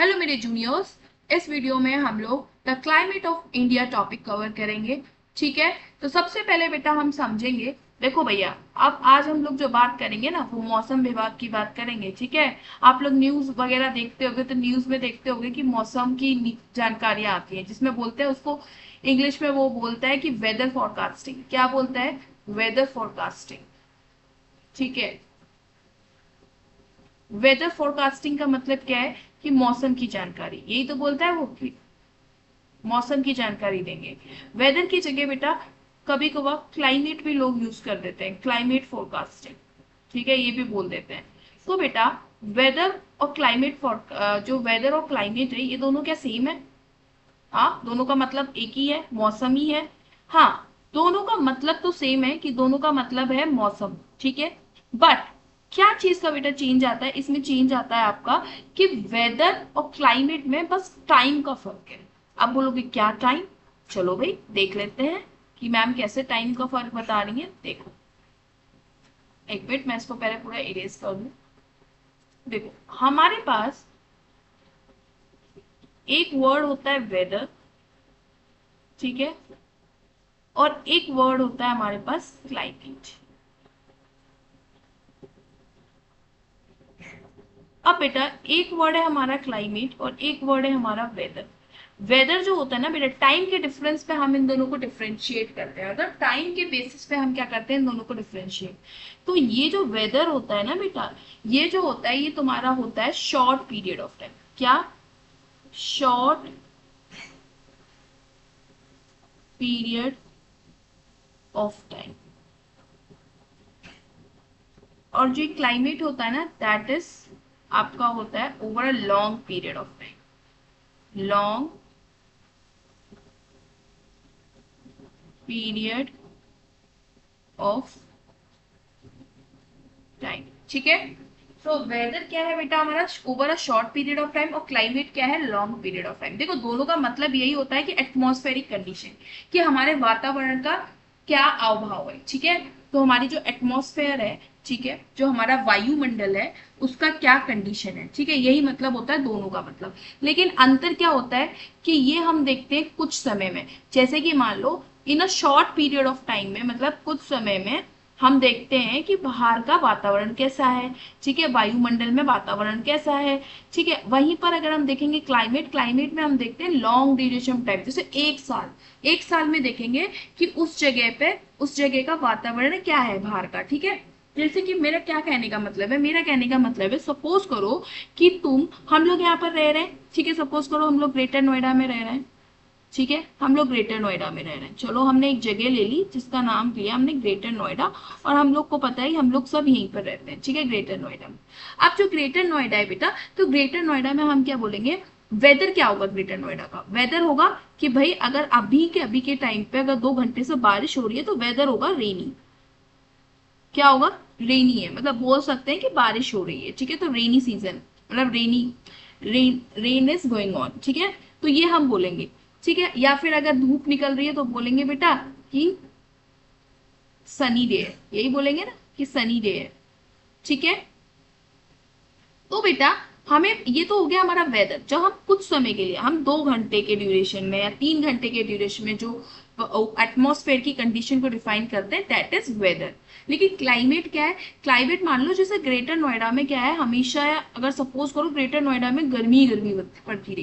Hello मेरे juniors. इस video में हम लोग the climate of India topic cover करेंगे। ठीक है, तो सबसे पहले बेटा हम समझेंगे। देखो भैया, अब आज हम लोग जो बात करेंगे ना वो मौसम विभाग की बात करेंगे। ठीक है, आप लोग न्यूज वगैरह देखते होगे तो न्यूज में देखते होगे कि मौसम की जानकारियां आती है जिसमें बोलते हैं उसको इंग्लिश में वो बोलता है कि वेदर फोरकास्टिंग। क्या बोलता है? Weather forecasting. ठीक है, वेदर फोरकास्टिंग का मतलब क्या है कि मौसम की जानकारी, यही तो बोलता है वो कि मौसम की जानकारी देंगे। वेदर की जगह बेटा कभी कभार क्लाइमेट भी लोग यूज कर देते हैं, क्लाइमेट फोरकास्टिंग। ठीक है, ये भी बोल देते हैं। तो बेटा वेदर और क्लाइमेट फॉर जो वेदर और क्लाइमेट है ये दोनों क्या सेम है? हाँ, दोनों का मतलब एक ही है, मौसम ही है। हाँ, दोनों का मतलब तो सेम है कि दोनों का मतलब है मौसम। ठीक है, बट क्या चीज का बेटा चेंज आता है इसमें? चेंज आता है आपका कि वेदर और क्लाइमेट में बस टाइम का फर्क है। अब बोलोगे क्या टाइम? चलो भाई देख लेते हैं कि मैम कैसे टाइम का फर्क बता रही है। देखो, एक मिनट मैं इसको पहले पूरा इरेज कर दूं। देखो, हमारे पास एक वर्ड होता है वेदर। ठीक है, और एक वर्ड होता है हमारे पास क्लाइमेट। अब बेटा एक वर्ड है हमारा क्लाइमेट और एक वर्ड है हमारा वेदर। वेदर जो होता है ना बेटा, टाइम के डिफरेंस पे हम इन दोनों को डिफरेंशिएट करते हैं। अगर टाइम के बेसिस पे हम क्या करते हैं, इन दोनों को डिफरेंशिएट। तो ये जो वेदर होता है ना बेटा, ये जो होता है ये तुम्हारा होता है शॉर्ट पीरियड ऑफ टाइम। क्या? Short period of time. और जो क्लाइमेट होता है ना दैट इज आपका होता है over a long period of time. Long period of time. ठीक है, तो वेदर क्या है बेटा हमारा? Over a short period of time. और क्लाइमेट क्या है? Long period of time. देखो दोनों का मतलब यही होता है कि एटमॉस्फेरिक कंडीशन, कि हमारे वातावरण का क्या अभाव है। ठीक है, तो हमारी जो एटमॉस्फेयर है, ठीक है, जो हमारा वायुमंडल है उसका क्या कंडीशन है। ठीक है, यही मतलब होता है दोनों का मतलब। लेकिन अंतर क्या होता है कि ये हम देखते हैं कुछ समय में। जैसे कि मान लो in a short period of time में, मतलब कुछ समय में हम देखते हैं कि बाहर का वातावरण कैसा है। ठीक है, वायुमंडल में वातावरण कैसा है। ठीक है, वहीं पर अगर हम देखेंगे क्लाइमेट, क्लाइमेट में हम देखते हैं लॉन्ग ड्यूरेशन टाइम, जैसे एक साल। एक साल में देखेंगे कि उस जगह पे उस जगह का वातावरण क्या है बाहर का। ठीक है, जैसे कि मेरा क्या कहने का मतलब है, मेरा कहने का मतलब है सपोज करो कि हम लोग यहाँ पर रह रहे हैं। ठीक है, सपोज करो हम लोग ग्रेटर नोएडा में रह रहे हैं। ठीक है, हम लोग ग्रेटर नोएडा में रह रहे हैं। चलो हमने एक जगह ले ली जिसका नाम लिया हमने ग्रेटर नोएडा, और हम लोग को पता है हम लोग सब यहीं पर रहते हैं। ठीक है, ग्रेटर नोएडा में। अब जो ग्रेटर नोएडा है बेटा, तो ग्रेटर नोएडा में हम क्या बोलेंगे? वेदर क्या होगा ग्रेटर नोएडा का? वेदर होगा कि भाई अगर अभी के टाइम पे अगर 2 घंटे से बारिश हो रही है तो वेदर होगा रेनी। क्या होगा? रेनी है, मतलब बोल सकते हैं कि बारिश हो रही है। ठीक है, तो रेनी सीजन, मतलब रेन इज गोइंग ऑन। ठीक है, तो ये हम बोलेंगे। ठीक है, या फिर अगर धूप निकल रही है तो बोलेंगे बेटा कि सनी डे है। यही बोलेंगे ना कि सनी डे है। ठीक है, तो बेटा हमें ये तो हो गया हमारा वेदर। जब हम कुछ समय के लिए, हम 2 घंटे के ड्यूरेशन में या 3 घंटे के ड्यूरेशन में जो एटमॉस्फेयर की कंडीशन को डिफाइन करते हैं दैट इज वेदर। लेकिन क्लाइमेट क्या है? क्लाइमेट मान लो जैसे ग्रेटर नोएडा में क्या है, हमेशा अगर सपोज करो ग्रेटर नोएडा में गर्मी गर्मी पड़ती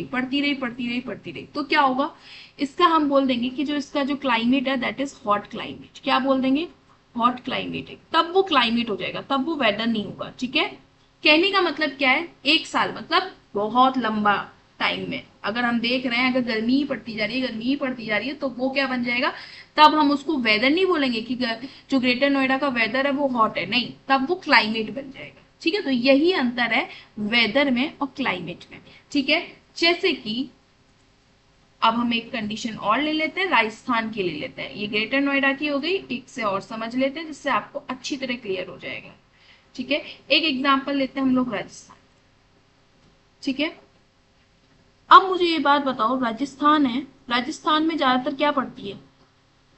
रही तो क्या होगा? इसका हम बोल देंगे कि जो इसका जो क्लाइमेट है दैट इज हॉट क्लाइमेट। क्या बोल देंगे? हॉट क्लाइमेट है। तब वो क्लाइमेट हो जाएगा, तब वो वेदर नहीं होगा। ठीक है, कहने का मतलब क्या है? एक साल मतलब बहुत लंबा टाइम में अगर हम देख रहे हैं, अगर गर्मी ही पड़ती जा रही है, गर्मी ही पड़ती जा रही है, तो वो क्या बन जाएगा? तब हम उसको वेदर नहीं बोलेंगे कि जो ग्रेटर नोएडा का वेदर है वो हॉट है, नहीं, तब वो क्लाइमेट बन जाएगा। ठीक है, तो यही अंतर है वेदर में और क्लाइमेट में। ठीक है, जैसे कि अब हम एक कंडीशन और ले लेते हैं, राजस्थान की ले लेते हैं। ये ग्रेटर नोएडा की हो गई, एक से और समझ लेते हैं जिससे आपको अच्छी तरह क्लियर हो जाएगा। ठीक है, एक एग्जांपल लेते हैं हम लोग राजस्थान। ठीक है, अब मुझे ये बात बताओ, राजस्थान है, राजस्थान में ज्यादातर क्या पड़ती है?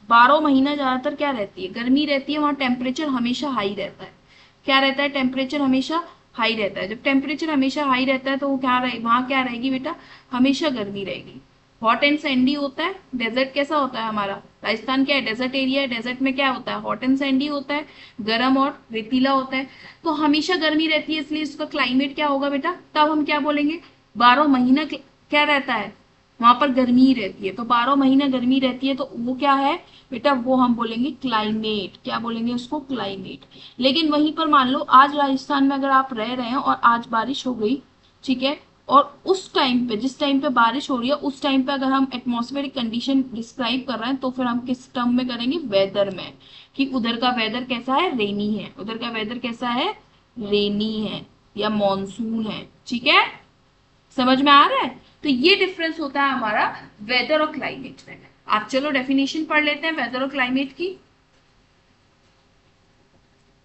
12 महीना ज्यादातर क्या रहती है? गर्मी रहती है, वहां टेम्परेचर हमेशा हाई रहता है। क्या रहता है? टेम्परेचर हमेशा हाई रहता है। जब टेम्परेचर हमेशा हाई रहता है तो वो क्या रहे, वहां क्या रहेगी बेटा, हमेशा गर्मी रहेगी। हॉट एंड सैंडी होता है। डेजर्ट कैसा होता है हमारा, राजस्थान क्या है, डेजर्ट एरिया है। डेजर्ट में क्या होता है, हॉट एंड सैंडी होता है, गर्म और रेतीला होता है। तो हमेशा गर्मी रहती है, इसलिए इसका क्लाइमेट क्या होगा बेटा, तब हम क्या बोलेंगे, 12 महीना क्या रहता है, वहां पर गर्मी ही रहती है। तो 12 महीना गर्मी रहती है, तो वो क्या है बेटा, वो हम बोलेंगे क्लाइमेट। क्या बोलेंगे उसको, क्लाइमेट। लेकिन वहीं पर मान लो आज राजस्थान में अगर आप रह रहे हैं और आज बारिश हो गई, ठीक है, और उस टाइम पे, जिस टाइम पे बारिश हो रही है, उस टाइम पे अगर हम एटमॉस्फेरिक कंडीशन डिस्क्राइब कर रहे हैं, तो फिर हम किस टर्म में करेंगे, वेदर में, कि उधर का वेदर कैसा है, रेनी है। उधर का वेदर कैसा है, रेनी है या मॉनसून है। ठीक है, समझ में आ रहा है। तो ये डिफरेंस होता है हमारा वेदर और क्लाइमेट में। आप चलो डेफिनेशन पढ़ लेते हैं वेदर और क्लाइमेट की।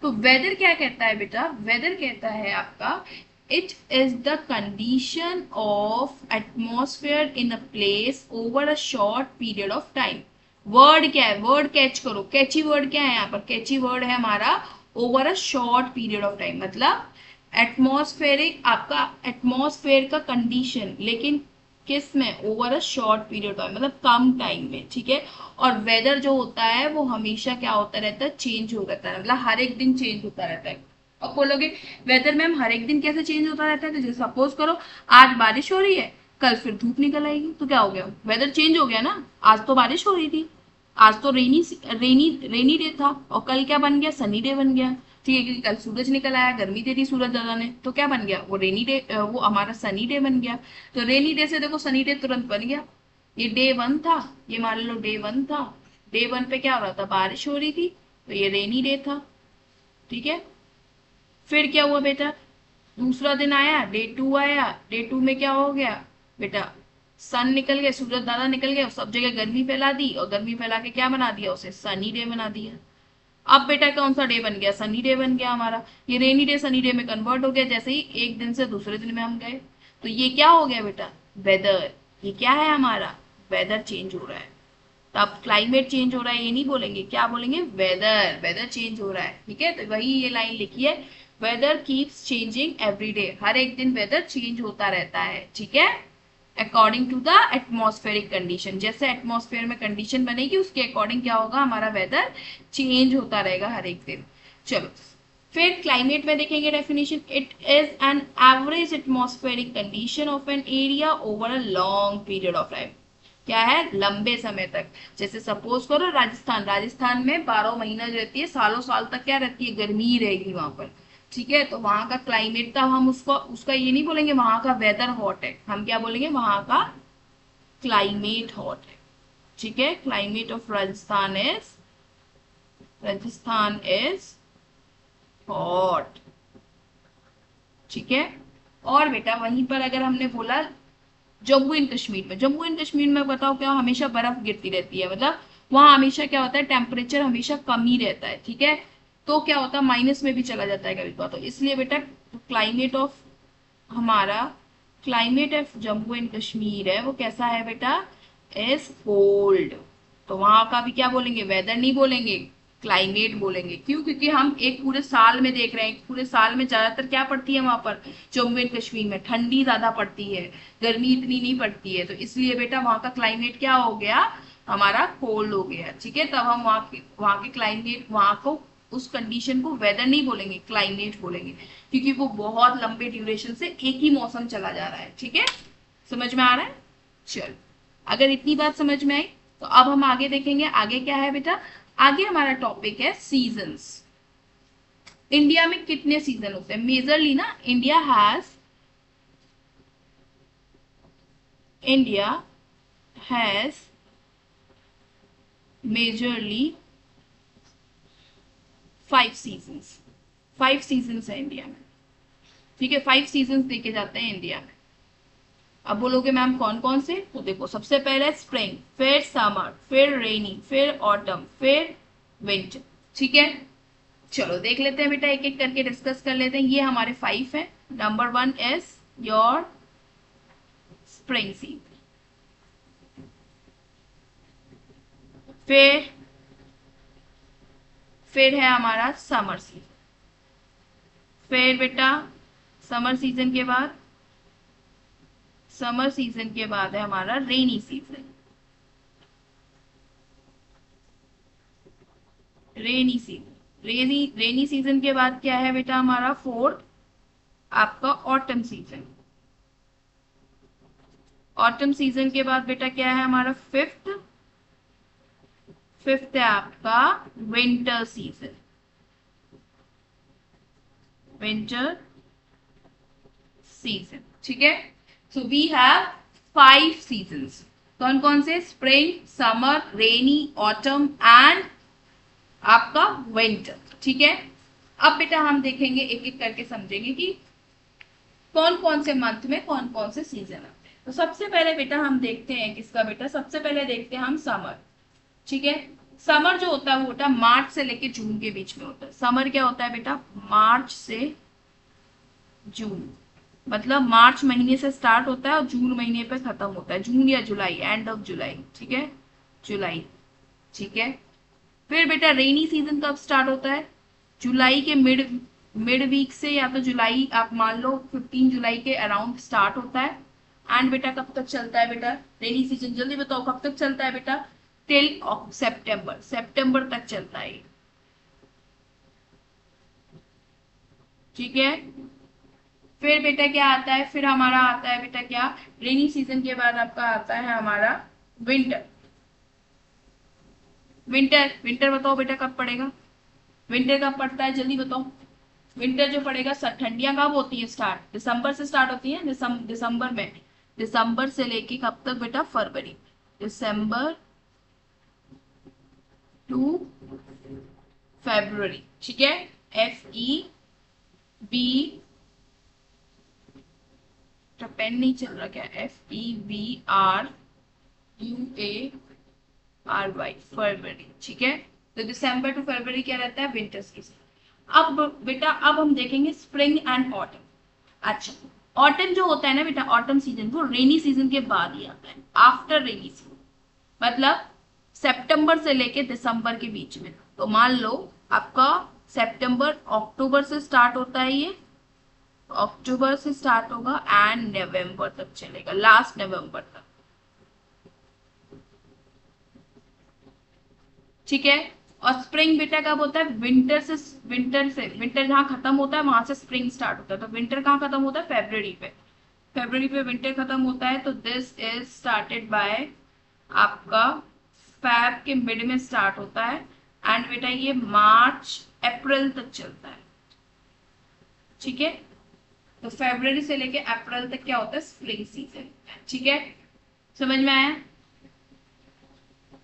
तो वेदर क्या कहता है बेटा, वेदर कहता है आपका, it is the condition of atmosphere in a place over a short period of time. Word क्या है, वर्ड कैच करो, कैची वर्ड क्या है यहाँ पर, कैची वर्ड है हमारा over a short period of time. मतलब एटमॉस्फेरिक, आपका एटमॉस्फेयर का कंडीशन, लेकिन किस में, over a short period time, मतलब कम टाइम में। ठीक है, और वेदर जो होता है वो हमेशा क्या होता रहता है, चेंज हो रहता है, मतलब हर एक दिन चेंज होता रहता है। अब बोलोगे वेदर मैम हर एक दिन कैसे चेंज होता रहता है, तो जैसे सपोज करो आज बारिश हो रही है, कल फिर धूप निकल आएगी, तो क्या हो गया, वेदर चेंज हो गया ना। आज तो बारिश हो रही थी, आज तो रेनी रेनी रेनी डे था, और कल क्या बन गया, सनी डे बन गया। ठीक है, क्योंकि कल सूरज निकल आया, गर्मी दे दी सूरज दादा ने, तो क्या बन गया, वो रेनी डे, वो हमारा सनी डे बन गया। तो रेनी डे से देखो सनी डे तुरंत बन गया। ये डे वन था, ये मान लो डे वन था, डे वन पे क्या हो रहा था, बारिश हो रही थी, तो ये रेनी डे था। ठीक है, फिर क्या हुआ बेटा, दूसरा दिन आया, डे टू आया, डे टू में क्या हो गया बेटा, सन निकल गया, सूरज दादा निकल गया, सब जगह गर्मी फैला दी, और गर्मी फैला के क्या बना दिया, उसे सनी डे बना दिया। अब बेटा कौन सा डे बन गया, सनी डे बन गया हमारा। ये रेनी डे सनी डे में कन्वर्ट हो गया, जैसे ही एक दिन से दूसरे दिन में हम गए। तो ये क्या हो गया बेटा, वेदर। ये क्या है हमारा, वेदर चेंज हो रहा है। तो अब क्लाइमेट चेंज हो रहा है ये नहीं बोलेंगे, क्या बोलेंगे, वेदर, वेदर चेंज हो रहा है। ठीक है, तो वही ये लाइन लिखी है, weather keeps changing every day, हर एक दिन वेदर चेंज होता रहता है। ठीक है, according to the atmospheric condition, जैसे एटमॉस्फेयर में कंडीशन बनेगी उसके अकॉर्डिंग क्या होगा, हमारा वेदर चेंज होता रहेगा हर एक दिन। चलो, फिर क्लाइमेट में देखेंगे definition, it is an average atmospheric condition of an area over a long period of time. क्या है, लंबे समय तक। जैसे सपोज करो राजस्थान, राजस्थान में 12 महीना जो रहती है, सालों साल तक क्या रहती है, गर्मी ही रहेगी वहां पर। ठीक है, तो वहां का क्लाइमेट का हम उसको उसका ये नहीं बोलेंगे वहां का वेदर हॉट है, हम क्या बोलेंगे, वहां का क्लाइमेट हॉट है। ठीक है, climate of Rajasthan is hot. ठीक है, और बेटा वहीं पर अगर हमने बोला जम्मू एंड कश्मीर में, जम्मू एंड कश्मीर में बताओ क्या, हमेशा बर्फ गिरती रहती है, मतलब वहां हमेशा क्या होता है, टेम्परेचर हमेशा कम ही रहता है। ठीक है, तो क्या होता है, माइनस में भी चला जाता है कभी कभार। तो इसलिए बेटा क्लाइमेट ऑफ हमारा, climate of Jammu and Kashmir है वो कैसा है बेटा, इज कोल्ड। तो वहां का भी क्या बोलेंगे, वेदर नहीं बोलेंगे, क्लाइमेट बोलेंगे। क्यों, क्योंकि हम एक पूरे साल में देख रहे हैं, पूरे साल में ज्यादातर क्या पड़ती है वहां पर, जम्मू एंड कश्मीर में ठंडी ज्यादा पड़ती है, गर्मी इतनी नहीं पड़ती है। तो इसलिए बेटा वहां का क्लाइमेट क्या हो गया, हमारा कोल्ड हो गया। ठीक है, तब हम वहां के क्लाइमेट, वहां को उस कंडीशन को वेदर नहीं बोलेंगे, क्लाइमेट बोलेंगे, क्योंकि वो बहुत लंबे ड्यूरेशन से एक ही मौसम चला जा रहा है। ठीक है, समझ में आ रहा है। चल, अगर इतनी बात समझ में आई, तो अब हम आगे देखेंगे, आगे क्या है बेटा, आगे हमारा टॉपिक है सीजन्स। इंडिया में कितने सीजन होते हैं मेजरली ना, India has majorly 5 seasons. 5 seasons है इंडिया में। ठीक है, 5 सीजन्स देखे जाते हैं इंडिया में। अब बोलोगे मैम कौन कौन से, तो देखो सबसे पहले स्प्रिंग, फिर समर, फिर रेनी, फिर ऑटम, फिर विंटर। ठीक है, चलो देख लेते हैं बेटा, एक एक करके डिस्कस कर लेते हैं। ये हमारे 5 है। Number 1 is your spring season, फिर फिर है हमारा समर सीजन, फिर बेटा समर सीजन के बाद, समर सीजन के बाद है हमारा rainy season. Rainy season, rainy season के बाद क्या है बेटा हमारा फोर्थ, आपका ऑटम सीजन। ऑटम सीजन के बाद बेटा क्या है हमारा फिफ्थ, फिफ्थ है आपका विंटर सीजन। विंटर सीजन, ठीक है। So we have 5 seasons. कौन कौन से? Spring, summer, rainy, autumn and आपका विंटर, ठीक है। अब बेटा हम देखेंगे एक एक करके समझेंगे कि कौन कौन से मंथ में कौन कौन से सीजन आते हैं। तो सबसे पहले बेटा हम देखते हैं किसका बेटा, सबसे पहले देखते हैं हम समर, ठीक है। समर जो होता है वो होता है मार्च से लेके जून के बीच में होता है। समर क्या होता है बेटा? मार्च से जून, मतलब मार्च महीने से स्टार्ट होता है और जून महीने पे खत्म होता है, जून या जुलाई, एंड ऑफ जुलाई, ठीक है, जुलाई, ठीक है। फिर बेटा रेनी सीजन कब स्टार्ट होता है? जुलाई के मिड मिड वीक से, या तो जुलाई आप मान लो 15 जुलाई के अराउंड स्टार्ट होता है। एंड बेटा कब तक चलता है बेटा रेनी सीजन? जल्दी बताओ कब तक चलता है बेटा? टिल सितंबर, सितंबर तक चलता है, ठीक है। फिर बेटा क्या आता है? फिर हमारा आता है बेटा क्या, रेनी सीजन के बाद आपका आता है हमारा विंटर। विंटर, विंटर बताओ बेटा कब पड़ेगा? विंटर कब पड़ता है जल्दी बताओ? विंटर जो पड़ेगा, ठंडियां कब होती है स्टार्ट? दिसंबर से स्टार्ट होती है, दिसंबर में, दिसंबर से लेके कब तक बेटा? फरवरी, दिसंबर टू फरवरी, ठीक है। FEB, पेन नहीं चल रहा क्या? FEBRUARY, फरवरी, ठीक है। तो दिसंबर टू फरवरी क्या रहता है? Winter season. अब बेटा अब हम देखेंगे स्प्रिंग एंड ऑटम। अच्छा, ऑटम जो होता है ना बेटा, ऑटम सीजन वो रेनी सीजन के बाद ही आता है, आफ्टर रेनी सीजन, मतलब सितंबर से लेके दिसंबर के बीच में। तो मान लो आपका सितंबर अक्टूबर से स्टार्ट होता है, ये अक्टूबर से स्टार्ट होगा एंड नवंबर तक चलेगा, लास्ट नवंबर तक, ठीक है। और स्प्रिंग बेटा कब होता है? विंटर जहां खत्म होता है वहां से स्प्रिंग स्टार्ट होता है। तो विंटर कहाँ खत्म होता है? फेब्रवरी पे, फेब्रवरी पे विंटर खत्म होता है। तो दिस इज स्टार्टेड बाय आपका फैब के मिड में स्टार्ट होता है एंड बेटा ये मार्च अप्रैल तक चलता है, ठीक है। तो फरवरी से लेके अप्रैल तक क्या होता है? स्प्रिंग सीजन, ठीक है। समझ में आया?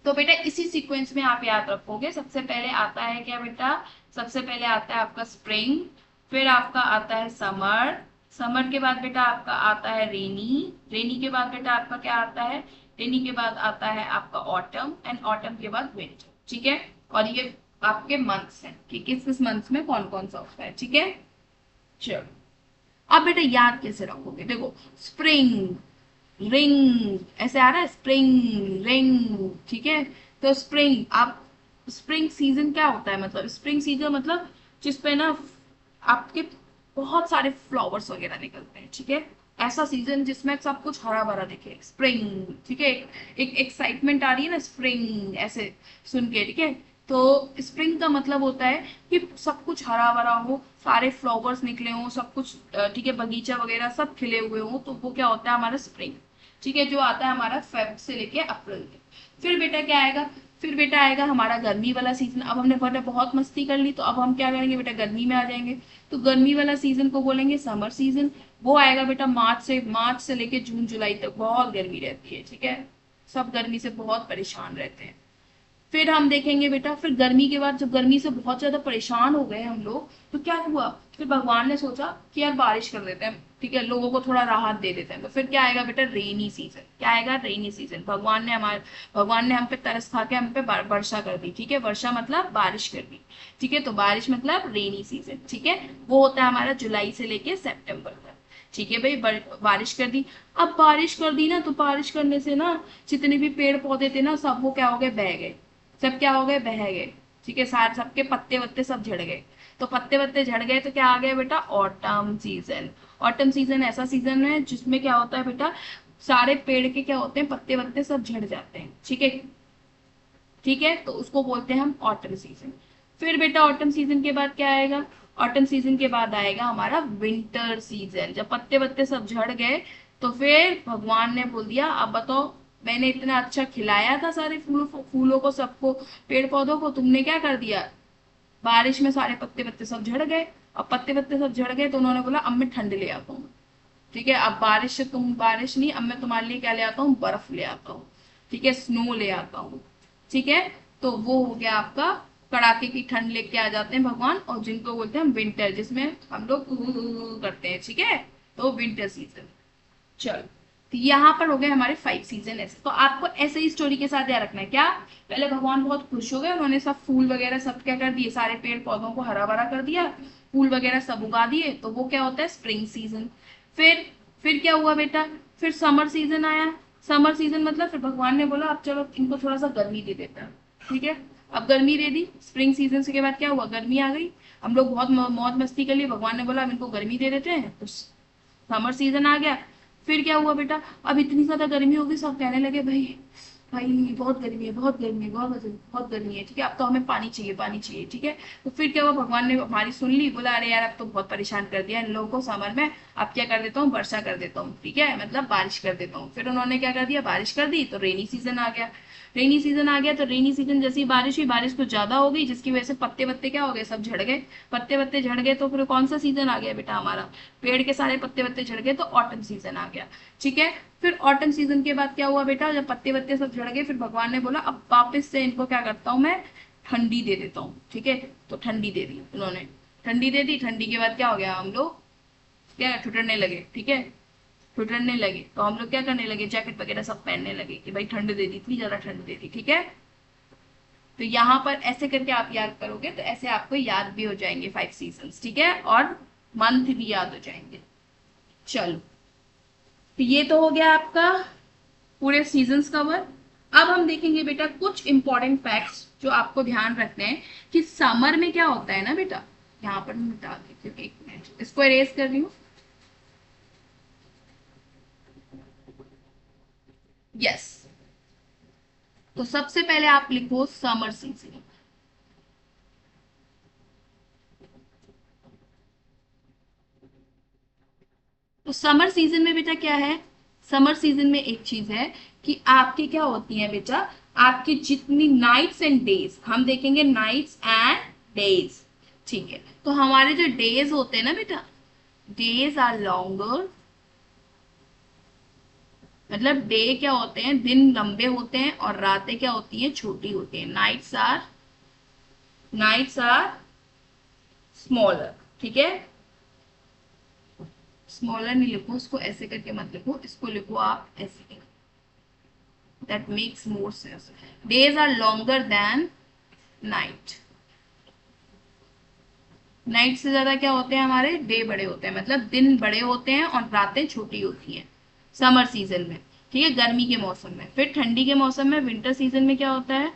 तो बेटा इसी सीक्वेंस में आप याद रखोगे। सबसे पहले आता है क्या बेटा? सबसे पहले आता है आपका स्प्रिंग, फिर आपका आता है समर, समर के बाद बेटा आपका आता है रेनी, रेनी के बाद बेटा आपका क्या आता है? रेनी के बाद आता है आपका ऑटम एंड ऑटम के बाद विंटर, ठीक है। और ये आपके मंथ्स हैं कि किस किस मंथ्स में कौन कौन सा होता है, ठीक है। चलो अब बेटा याद कैसे रखोगे? देखो स्प्रिंग, रिंग, ऐसे आ रहा है, स्प्रिंग रिंग, ठीक है। तो स्प्रिंग, आप स्प्रिंग सीजन क्या होता है? मतलब स्प्रिंग सीजन मतलब जिसपे ना आपके बहुत सारे फ्लावर्स वगैरह निकलते हैं, ठीक है। ऐसा सीजन जिसमें सब कुछ हरा भरा दिखे, स्प्रिंग, ठीक है। एक एक्साइटमेंट आ रही है ना स्प्रिंग ऐसे सुन के, ठीक है। तो स्प्रिंग का मतलब होता है कि सब कुछ हरा भरा हो, सारे फ्लावर्स निकले हो, सब कुछ ठीक है, बगीचा वगैरह सब खिले हुए हो, तो वो क्या होता है? हमारा स्प्रिंग, ठीक है, जो आता है हमारा फेब से लेके अप्रैल तक। फिर बेटा क्या आएगा? फिर बेटा आएगा हमारा गर्मी वाला सीजन। अब हमने बेटा बहुत मस्ती कर ली, तो अब हम क्या करेंगे बेटा? गर्मी में आ जाएंगे। तो गर्मी वाला सीजन को बोलेंगे समर सीजन। वो आएगा बेटा मार्च से लेके जून जुलाई तक बहुत गर्मी रहती है, ठीक है। सब गर्मी से बहुत परेशान रहते हैं। फिर हम देखेंगे बेटा, फिर गर्मी के बाद जब गर्मी से बहुत ज्यादा परेशान हो गए हम लोग, तो क्या हुआ? फिर भगवान ने सोचा कि यार बारिश कर देते हैं, ठीक है, लोगों को थोड़ा राहत दे देते हैं। तो फिर क्या आएगा बेटा? Rainy season. क्या आएगा? Rainy season. भगवान ने हम पे तरस खा के हम पे वर्षा कर दी, ठीक है। वर्षा मतलब बारिश कर दी, ठीक है। तो बारिश मतलब रेनी सीजन, ठीक है। वो होता है हमारा जुलाई से लेके सितंबर तक, ठीक है भाई। बारिश कर दी। अब बारिश कर दी ना, तो बारिश करने से ना जितने भी पेड़ पौधे थे ना, सब वो क्या हो गए? बह गए। सब क्या हो गए? बह गए, ठीक है। सारे सबके पत्ते वत्ते सब झड़ गए। तो पत्ते वत्ते झड़ गए तो क्या आ गया बेटा? Autumn season. ऑटम सीजन ऐसा सीजन है जिसमें क्या होता है बेटा, सारे पेड़ के क्या होते हैं, पत्ते वत्ते सब झड़ जाते हैं, ठीक है। ठीक है, तो उसको बोलते हैं हम ऑटम सीजन। फिर बेटा ऑटम सीजन के बाद क्या आएगा, ऑटम सीजन के बाद आएगा हमारा विंटर सीजन। जब पत्ते वत्ते सब झड़ गए तो फिर भगवान ने बोल दिया अब बताओ, मैंने इतना अच्छा खिलाया था सारे फूलों फूलों को, सबको, पेड़ पौधों को, तुमने क्या कर दिया, बारिश में सारे पत्ते वत्ते सब झड़ गए। अब पत्ते वत्ते सब झड़ गए तो उन्होंने बोला अब मैं ठंड ले आता हूँ, ठीक है। अब बारिश से तुम, बारिश नहीं, अब मैं तुम्हारे लिए क्या ले आता हूँ, बर्फ ले आता हूँ, ठीक है, स्नो ले आता हूँ, ठीक है। तो वो हो गया आपका, कड़ाके की ठंड लेके आ जाते हैं भगवान, और जिनको बोलते हैं हम विंटर, जिसमें हम लोग करते हैं, ठीक है। तो विंटर सीजन। चलो, तो यहाँ पर हो गए हमारे 5 सीजन ऐसे। तो आपको ऐसे ही स्टोरी के साथ याद रखना है क्या, पहले भगवान बहुत खुश हो गए, उन्होंने सब फूल वगैरह सब क्या कर दिए, सारे पेड़ पौधों को हरा भरा कर दिया, फूल वगैरह सब उगा दिए, तो वो क्या होता है, स्प्रिंग सीजन। फिर फिर क्या हुआ बेटा, फिर समर सीजन आया। समर सीजन मतलब फिर भगवान ने बोला अब चलो इनको थोड़ा सा गर्मी दे देता है, ठीक है। अब गर्मी दे दी, स्प्रिंग सीजन के बाद क्या हुआ, गर्मी आ गई। हम लोग बहुत मौज मस्ती कर लिए, भगवान ने बोला अब इनको गर्मी दे देते हैं, तो समर सीजन आ गया। फिर क्या हुआ बेटा, अब इतनी ज्यादा गर्मी होगी, सब कहने लगे भाई भाई बहुत गर्मी है, बहुत गर्मी है, बहुत गर्मी है, ठीक है, अब तो हमें पानी चाहिए, पानी चाहिए, ठीक है। तो फिर क्या हुआ, भगवान ने हमारी सुन ली, बोला अरे यार अब तो बहुत परेशान कर दिया इन लोगों को समर में, अब क्या कर देता हूँ, वर्षा कर देता हूँ, ठीक है, मतलब बारिश कर देता हूँ। फिर उन्होंने क्या कर दिया, बारिश कर दी, तो रेनी सीजन आ गया। रेनी सीजन आ गया तो रेनी सीजन जैसी बारिश हुई, बारिश कुछ ज्यादा हो गई, जिसकी वजह से पत्ते वत्ते क्या हो गए, सब झड़ गए। पत्ते वत्ते झड़ गए तो फिर कौन सा सीजन आ गया बेटा हमारा, पेड़ के सारे पत्ते वत्ते झड़ गए तो ऑटम सीजन आ गया, ठीक है। फिर ऑटम सीजन के बाद क्या हुआ बेटा, जब पत्ते वत्ते सब झड़ गए, फिर भगवान ने बोला अब वापस से इनको क्या करता हूँ मैं, ठंडी दे देता हूँ, ठीक है। तो ठंडी दे दी उन्होंने, ठंडी दे दी। ठंडी के बाद क्या हो गया, हम लोग क्या ठुठरने लगे, ठीक है, ठुठरने लगे, तो हम लोग क्या करने लगे, जैकेट वगैरह सब पहनने लगे कि भाई ठंड दे दी, इतनी ज्यादा ठंड दे दी, ठीक है। तो यहाँ पर ऐसे करके आप याद करोगे तो ऐसे आपको याद भी हो जाएंगे 5 सीजन, ठीक है, और मंथ भी याद हो जाएंगे। चलो, तो ये तो हो गया आपका पूरे सीजन्स कवर। अब हम देखेंगे बेटा कुछ इंपॉर्टेंट फैक्ट्स जो आपको ध्यान रखने हैं कि समर में क्या होता है ना बेटा। यहाँ पर मैं बता देती हूँ, एक मिनट इसको इरेज कर रही हूँ। यस, तो सबसे पहले आप लिखो समर सीजन। तो समर सीजन में बेटा क्या है, समर सीजन में एक चीज है कि आपकी क्या होती है बेटा, आपकी जितनी नाइट्स एंड डेज, हम देखेंगे नाइट्स एंड डेज, ठीक है। तो हमारे जो डेज होते हैं ना बेटा, डेज आर लॉन्गर, मतलब डे क्या होते हैं, दिन लंबे होते हैं, और रातें क्या होती हैं, छोटी होती हैं। नाइट्स आर स्मॉलर, ठीक है। स्मॉलर नहीं लिखो, उसको ऐसे करके मत लिखो, इसको लिखो आप ऐसे, that makes more sense. Days are longer than night, night से ज्यादा क्या होते हैं हमारे, डे बड़े होते हैं, मतलब दिन बड़े होते हैं और रातें छोटी होती हैं समर सीजन में, ठीक है, गर्मी के मौसम में। फिर ठंडी के मौसम में, विंटर सीजन में क्या होता है,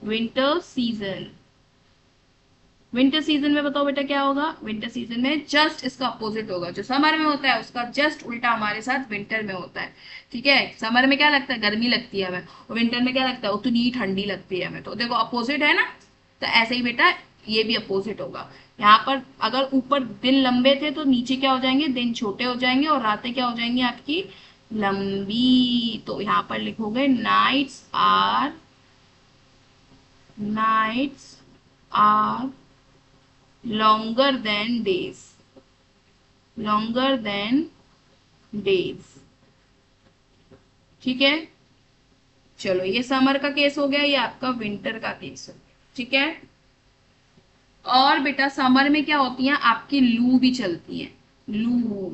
विंटर सीजन, विंटर सीजन में बताओ बेटा क्या होगा, विंटर सीजन में जस्ट इसका अपोजिट होगा, जो समर में होता है उसका जस्ट उल्टा हमारे साथ विंटर में होता है, ठीक है। समर में क्या लगता है, गर्मी लगती है हमें, और विंटर में क्या लगता है, उतनी ठंडी लगती है हमें, तो देखो अपोजिट है ना। तो ऐसे ही बेटा ये भी अपोजिट होगा। यहाँ पर अगर ऊपर दिन लंबे थे तो नीचे क्या हो जाएंगे, दिन छोटे हो जाएंगे, और रातें क्या हो जाएंगी आपकी, लंबी। तो यहाँ पर लिखोगे nights are longer than days, longer than days, ठीक है। चलो, ये समर का केस हो गया, ये आपका विंटर का केस हो गया, ठीक है। और बेटा समर में क्या होती है आपकी, लू भी चलती है, लू,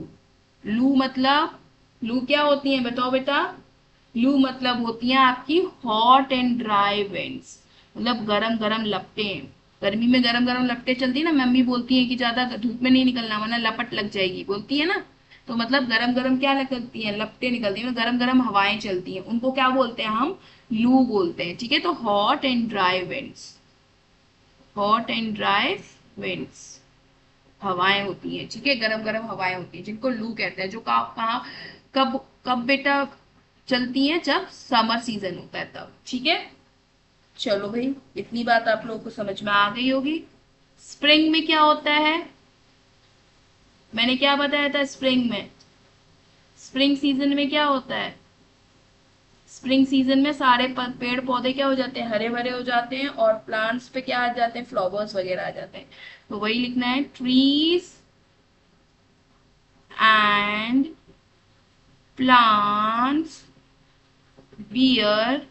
लू मतलब, लू क्या होती है बताओ बेटा, लू मतलब होती है आपकी हॉट एंड ड्राई विंड्स, मतलब गरम गरम लपटें। गर्मी में गरम गरम लपटें चलती है ना, मम्मी बोलती है कि ज्यादा धूप में नहीं निकलना वरना लपट लग जाएगी, बोलती है ना। तो मतलब गरम गरम क्या निकलती है, लपटें निकलती है, गरम गरम हवाएं चलती हैं, उनको क्या बोलते हैं हम, लू बोलते हैं, ठीक है। तो hot and dry winds, hot and dry winds, हवाएं होती हैं, ठीक है, गरम गरम हवाएं होती हैं जिनको लू कहते हैं, जो कहाँ कब कब बेटा चलती हैं, जब समर सीजन होता है तब, ठीक है। चलो भाई, इतनी बात आप लोगों को समझ में आ गई होगी। स्प्रिंग में क्या होता है, मैंने क्या बताया था स्प्रिंग में, स्प्रिंग सीजन में क्या होता है, स्प्रिंग सीजन में सारे पेड़ पौधे क्या हो जाते हैं, हरे भरे हो जाते हैं, और प्लांट्स पे क्या आ जाते हैं, फ्लावर्स वगैरह आ जाते हैं। तो वही लिखना है, trees and plants bear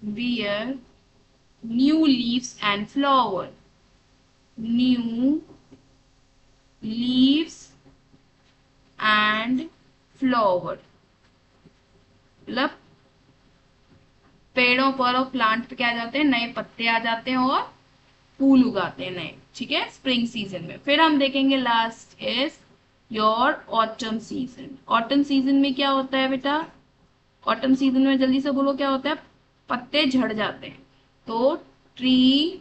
bear new leaves and flower, new leaves and flower, मतलब पेड़ों पर और प्लांट पे क्या आ जाते हैं, नए पत्ते आ जाते हैं और फूल उगाते हैं नए, ठीक है, स्प्रिंग सीजन में। फिर हम देखेंगे last is your autumn season. Autumn season में क्या होता है बेटा, ऑटम सीजन में जल्दी से बोलो क्या होता है, पत्ते झड़ जाते हैं। तो ट्रीज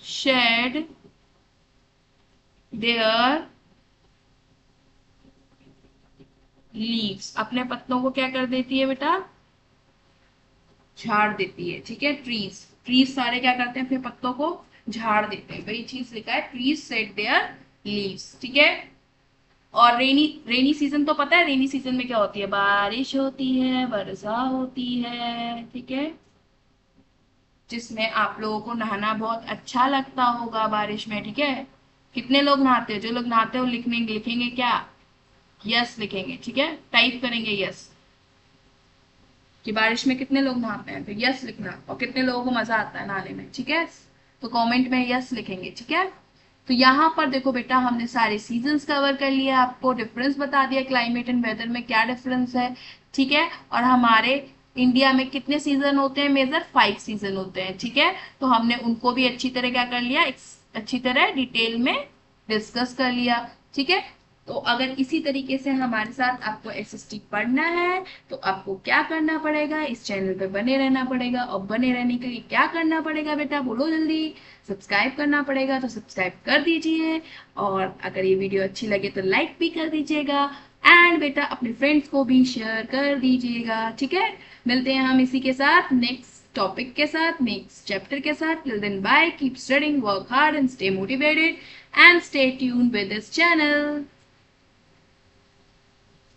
शेड देयर लीव्स, अपने पत्तों को क्या कर देती है बेटा, झाड़ देती है, ठीक है। ट्रीज ट्रीज सारे क्या करते हैं, अपने पत्तों को झाड़ देते हैं, वही चीज लिखा है, ट्रीज सेट देयर लीव्स, ठीक है। और रेनी रेनी सीजन तो पता है, रेनी सीजन में क्या होती है, बारिश होती है, वर्षा होती है, ठीक है, जिसमें आप लोगों को नहाना बहुत अच्छा लगता होगा बारिश में, ठीक है। कितने लोग नहाते हैं, जो लोग नहाते हो लिखेंगे क्या, यस लिखेंगे, ठीक है, टाइप करेंगे यस, कि बारिश में कितने लोग नहाते हैं, तो यस लिखना, और कितने लोगों को मजा आता है नहाने में, ठीक है, तो कमेंट में यस लिखेंगे, ठीक है। तो यहाँ पर देखो बेटा, हमने सारे सीजन्स कवर कर लिए, आपको डिफरेंस बता दिया क्लाइमेट एंड वेदर में क्या डिफरेंस है, ठीक है। और हमारे इंडिया में कितने सीजन होते हैं मेजर, 5 सीजन होते हैं, ठीक है। तो हमने उनको भी अच्छी तरह क्या कर लिया, अच्छी तरह डिटेल में डिस्कस कर लिया, ठीक है। तो अगर इसी तरीके से हमारे साथ आपको एसएसटी पढ़ना है, तो आपको क्या करना पड़ेगा, इस चैनल पे बने रहना पड़ेगा, और बने रहने के लिए क्या करना पड़ेगा बेटा, बोलो जल्दी, सब्सक्राइब करना पड़ेगा, तो सब्सक्राइब कर दीजिए, और अगर ये वीडियो अच्छी लगे तो लाइक भी कर दीजिएगा, एंड बेटा अपने फ्रेंड्स को भी शेयर कर दीजिएगा, ठीक है। मिलते हैं हम इसी के साथ नेक्स्ट टॉपिक के साथ, नेक्स्ट चैप्टर के साथ। Till then bye, keep studying, work hard and stay motivated, and stay tuned with this channel.